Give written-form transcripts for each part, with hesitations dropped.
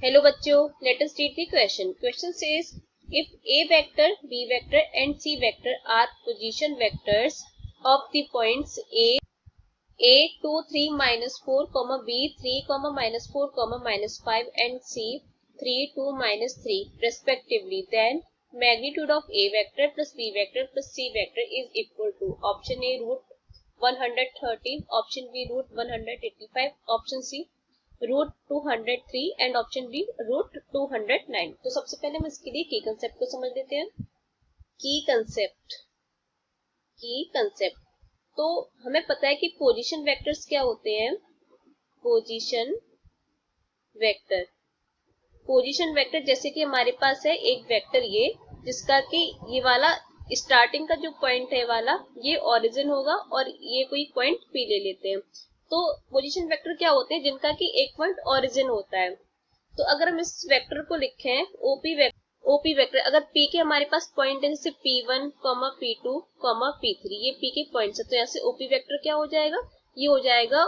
Hello बच्चों, let us read the question. Question says if A vector, B vector and C vector are position vectors of the points A 2, 3, minus 4, B 3, minus 4, minus 5 and C 3, 2, minus 3 respectively, then magnitude of A vector plus B vector plus C vector is equal to option A root 113, option B root 185, option C route 203 and option D route 209। तो सबसे पहले हम इसके लिए की concept को समझ लेते हैं। की कंसेप्ट तो हमें पता है कि पोजीशन वेक्टर्स क्या होते हैं। पोजीशन वेक्टर जैसे कि हमारे पास है एक वेक्टर ये, जिसका कि ये वाला स्टार्टिंग का जो पॉइंट है वाला ये ओरिजिन होगा और ये कोई पॉइंट पी ले लेते हैं। तो पोजीशन वेक्टर क्या होते हैं, जिनका कि एक पॉइंट ओरिजिन होता है। तो अगर हम इस वेक्टर को लिखें ओपी वेक्टर, अगर पी के हमारे पास पॉइंट है जैसे P1, P2, P3, ये पी के पॉइंट्स है, तो यहाँ से ओपी वेक्टर क्या हो जाएगा, ये हो जाएगा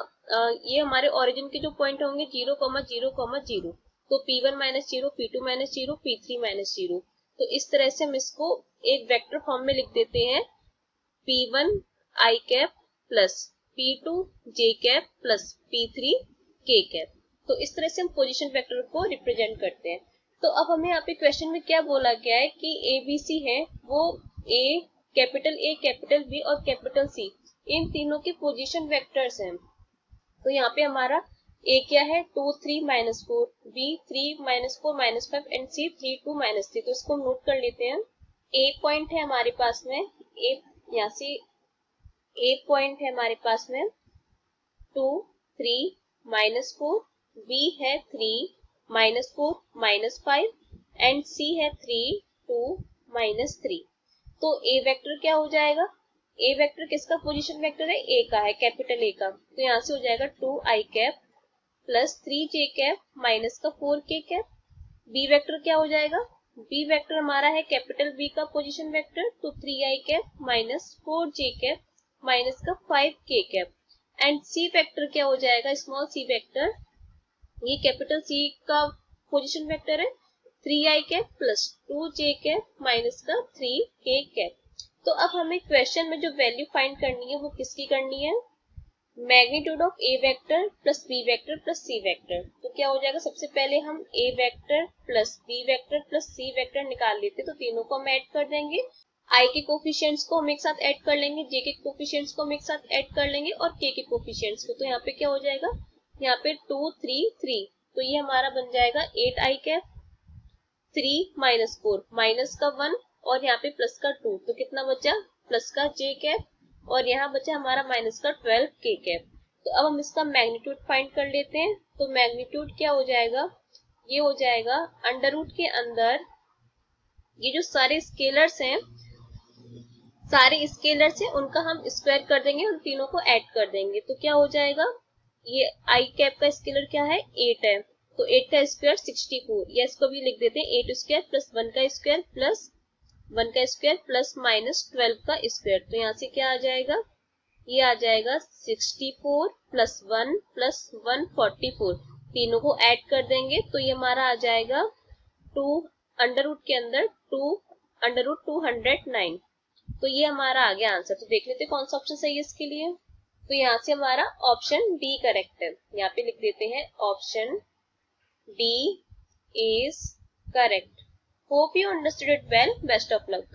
ये हमारे ओरिजिन के जो पॉइंट होंगे 0, 0, 0, तो P1 minus 0, P2 minus 0, P3 minus 0। तो इस तरह से हम इसको एक वेक्टर फॉर्म में लिख देते हैं P1 i cap plus P2 j cap plus P3 k cap. तो इस तरह से हम पोजीशन वेक्टर को रिप्रेजेंट करते हैं। तो अब हमें यहाँ पे क्वेश्चन में क्या बोला गया है कि ABC है वो A, कैपिटल B और कैपिटल C इन तीनों के पोजीशन वेक्टर्स हैं। तो यहाँ पे हमारा A क्या है 2, 3, minus 4, B 3, minus 4, minus 5 and C 3, 2, minus 3। तो इसको हम नोट कर लेते हैं। A पॉइंट है हमारे पास में, यहाँ से A पॉइंट है हमारे पास में 2, 3, माइनस 4, B है 3, माइनस 4, माइनस 5 एंड C है 3, 2, माइनस 3। तो A वेक्टर क्या हो जाएगा, A वेक्टर किसका पोजीशन वेक्टर है, A का है, कैपिटल A का। तो यहाँ से हो जाएगा 2i cap plus 3j cap minus का 4k कैप। B वेक्टर क्या हो जाएगा, B वेक्टर हमारा है कैपिटल B का पोजीशन वेक्टर, तो 3i cap minus 4j cap minus का 5k cap. And C vector क्या हो जाएगा, स्मॉल c वेक्टर, ये कैपिटल C का पोजीशन वेक्टर है 3i cap plus 2j cap minus का 3k कैप। तो अब हमें क्वेश्चन में जो वैल्यू फाइंड करनी है वो किसकी करनी है, magnitude of A vector plus B vector plus C vector. तो क्या हो जाएगा, सबसे पहले हम A vector plus B vector plus C vector निकाल लेते, तो तीनों को हम ऐड कर देंगे। I के कोफिशिएंट्स को हम एक साथ ऐड कर लेंगे, J के कोफिशिएंट्स को हम एक साथ ऐड कर लेंगे और K के कोफिशिएंट्स को। तो यहाँ पे क्या हो जाएगा, यहाँ पे 2, 3, 3, तो ये हमारा बन जाएगा 8i कैप 3 माइनस 4 माइनस का 1 और यहाँ पे प्लस का 2, तो कितना बचा प्लस का j कैप और यहाँ बचा हमारा माइनस का 12k कैप। तो अब हम इसका मैग्नीट्यूड फाइंड कर लेते हैं। तो मैग्नीट्यूड क्या हो जाएगा, ये हो जाएगा अंडर रूट के अंदर ये जो सारे स्केलर्स हैं उनका हम स्क्वायर कर देंगे, उन तीनों को ऐड कर देंगे। तो क्या हो जाएगा, ये i कैप का स्केलर क्या है 8 है, तो 8 का स्क्वायर 64, या इसको भी लिख देते हैं 8 स्क्वायर प्लस 1 का स्क्वायर प्लस 1 का स्क्वायर प्लस माइनस 12 का स्क्वायर। तो यहाँ से क्या आ जाएगा, ये आ जाएगा 64 प्लस 1 प्लस 144, तीनों को ऐड कर देंगे तो ये हमारा आ जाएगा 2 अंडर रूट के अंदर 2 अंडर रूट 209। तो ये हमारा आ गया आंसर। तो देख लेते कौन सा ऑप्शन सही है इसके लिए। तो यहाँ से हमारा ऑप्शन डी करेक्ट है, यहाँ पे लिख देते हैं option D is correct. Hope you understood it well. Best of luck.